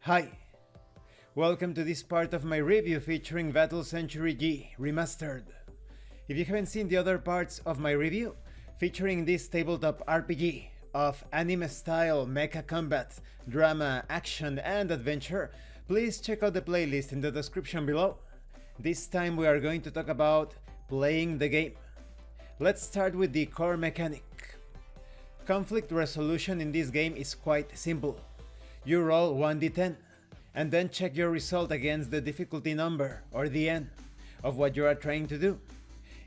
Hi, welcome to this part of my review featuring Century G Remastered. If you haven't seen the other parts of my review featuring this tabletop RPG of anime-style mecha combat, drama, action, and adventure, please check out the playlist in the description below. This time we are going to talk about playing the game. Let's start with the core mechanic. Conflict resolution in this game is quite simple. You roll 1d10 and then check your result against the difficulty number, or the n, of what you are trying to do.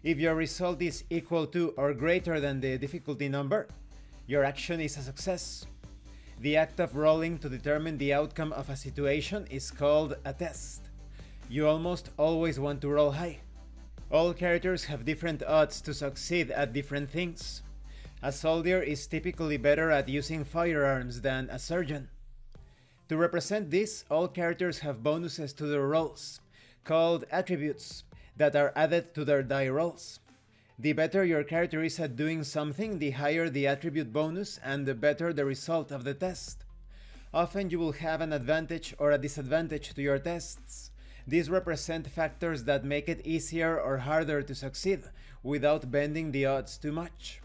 If your result is equal to or greater than the difficulty number, your action is a success. The act of rolling to determine the outcome of a situation is called a test. You almost always want to roll high. All characters have different odds to succeed at different things. A soldier is typically better at using firearms than a surgeon. To represent this, all characters have bonuses to their rolls, called attributes, that are added to their die rolls. The better your character is at doing something, the higher the attribute bonus and the better the result of the test. Often you will have an advantage or a disadvantage to your tests. These represent factors that make it easier or harder to succeed without bending the odds too much.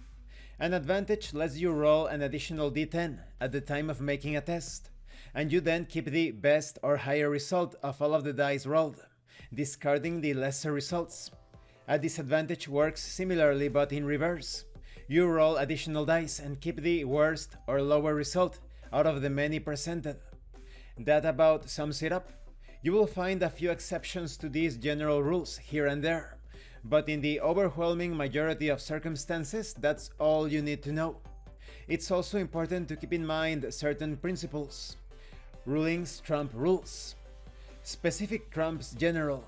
An advantage lets you roll an additional d10 at the time of making a test, and you then keep the best or higher result of all of the dice rolled, discarding the lesser results. A disadvantage works similarly but in reverse. You roll additional dice and keep the worst or lower result out of the many presented. That about sums it up. You will find a few exceptions to these general rules here and there, but in the overwhelming majority of circumstances, that's all you need to know. It's also important to keep in mind certain principles. Rulings trump rules. Specific trumps general.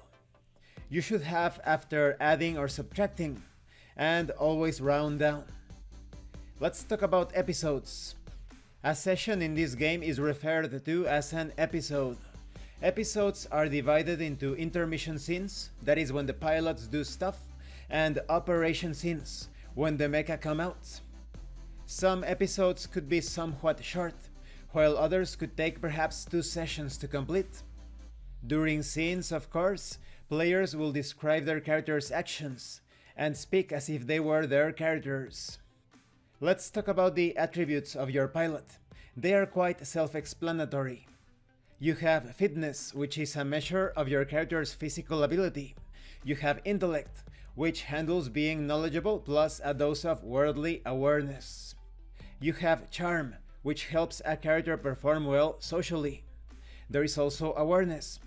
You should have after adding or subtracting, and always round down. Let's talk about episodes. A session in this game is referred to as an episode. Episodes are divided into intermission scenes, that is when the pilots do stuff, and operation scenes, when the mecha come out. Some episodes could be somewhat short, while others could take perhaps 2 sessions to complete. During scenes, of course, players will describe their characters' actions and speak as if they were their characters. Let's talk about the attributes of your pilot. They are quite self-explanatory. You have fitness, which is a measure of your character's physical ability. You have intellect, which handles being knowledgeable plus a dose of worldly awareness. You have charm, which helps a character perform well socially. There is also awareness,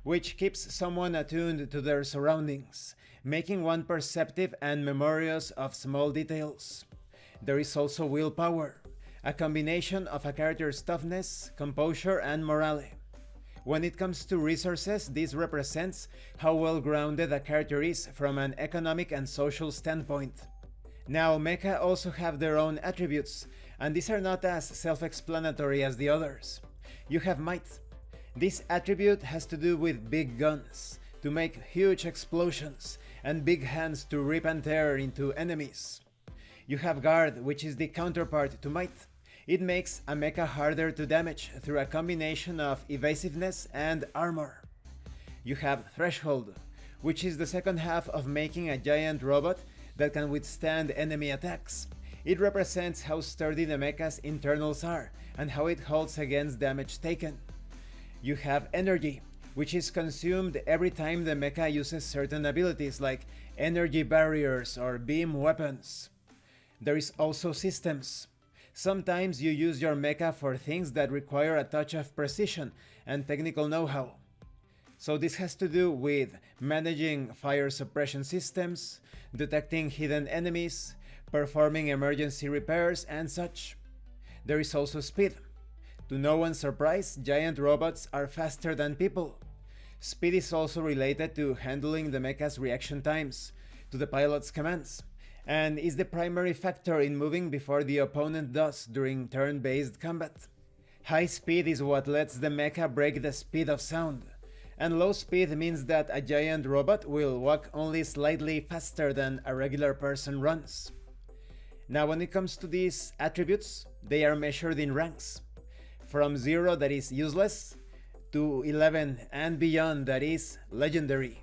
which keeps someone attuned to their surroundings, making one perceptive and memorious of small details. There is also willpower, a combination of a character's toughness, composure, and morale. When it comes to resources, this represents how well grounded a character is from an economic and social standpoint. Now, mecha also have their own attributes, and these are not as self-explanatory as the others. You have might. This attribute has to do with big guns, to make huge explosions, and big hands to rip and tear into enemies. You have guard, which is the counterpart to might. It makes a mecha harder to damage through a combination of evasiveness and armor. You have threshold, which is the second half of making a giant robot that can withstand enemy attacks. It represents how sturdy the mecha's internals are and how it holds against damage taken. You have energy, which is consumed every time the mecha uses certain abilities like energy barriers or beam weapons. There is also systems. Sometimes you use your mecha for things that require a touch of precision and technical know-how. So this has to do with managing fire suppression systems, detecting hidden enemies, performing emergency repairs, and such. There is also speed. To no one's surprise, giant robots are faster than people. Speed is also related to handling the mecha's reaction times to the pilot's commands, and is the primary factor in moving before the opponent does during turn-based combat. High speed is what lets the mecha break the speed of sound, and low speed means that a giant robot will walk only slightly faster than a regular person runs. Now when it comes to these attributes, they are measured in ranks. From 0, that is useless, to 11 and beyond, that is legendary.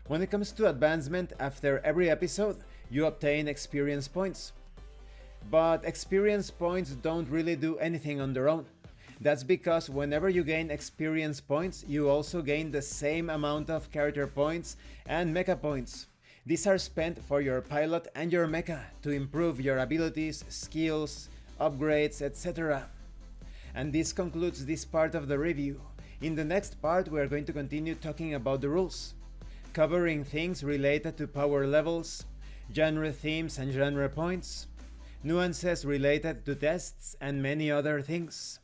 When it comes to advancement, after every episode, you obtain experience points. But experience points don't really do anything on their own. That's because whenever you gain experience points, you also gain the same amount of character points and mecha points. These are spent for your pilot and your mecha to improve your abilities, skills, upgrades, etc. And this concludes this part of the review. In the next part, we are going to continue talking about the rules, covering things related to power levels, genre themes and genre points, nuances related to tests, and many other things.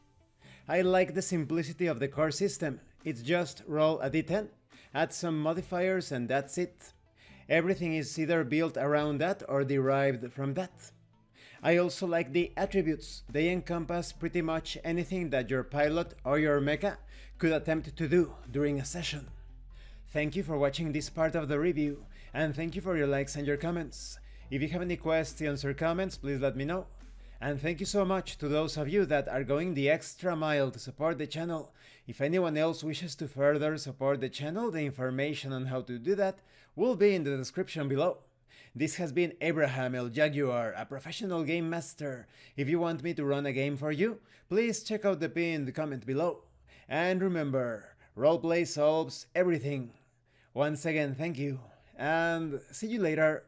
I like the simplicity of the core system. It's just roll a d10, add some modifiers, and that's it. Everything is either built around that or derived from that. I also like the attributes. They encompass pretty much anything that your pilot or your mecha could attempt to do during a session. Thank you for watching this part of the review, and thank you for your likes and your comments. If you have any questions or comments, please let me know. And thank you so much to those of you that are going the extra mile to support the channel. If anyone else wishes to further support the channel, the information on how to do that will be in the description below. This has been Abraham El Jaguar, a professional game master. If you want me to run a game for you, please check out the pinned comment below. And remember, roleplay solves everything. Once again, thank you, and see you later.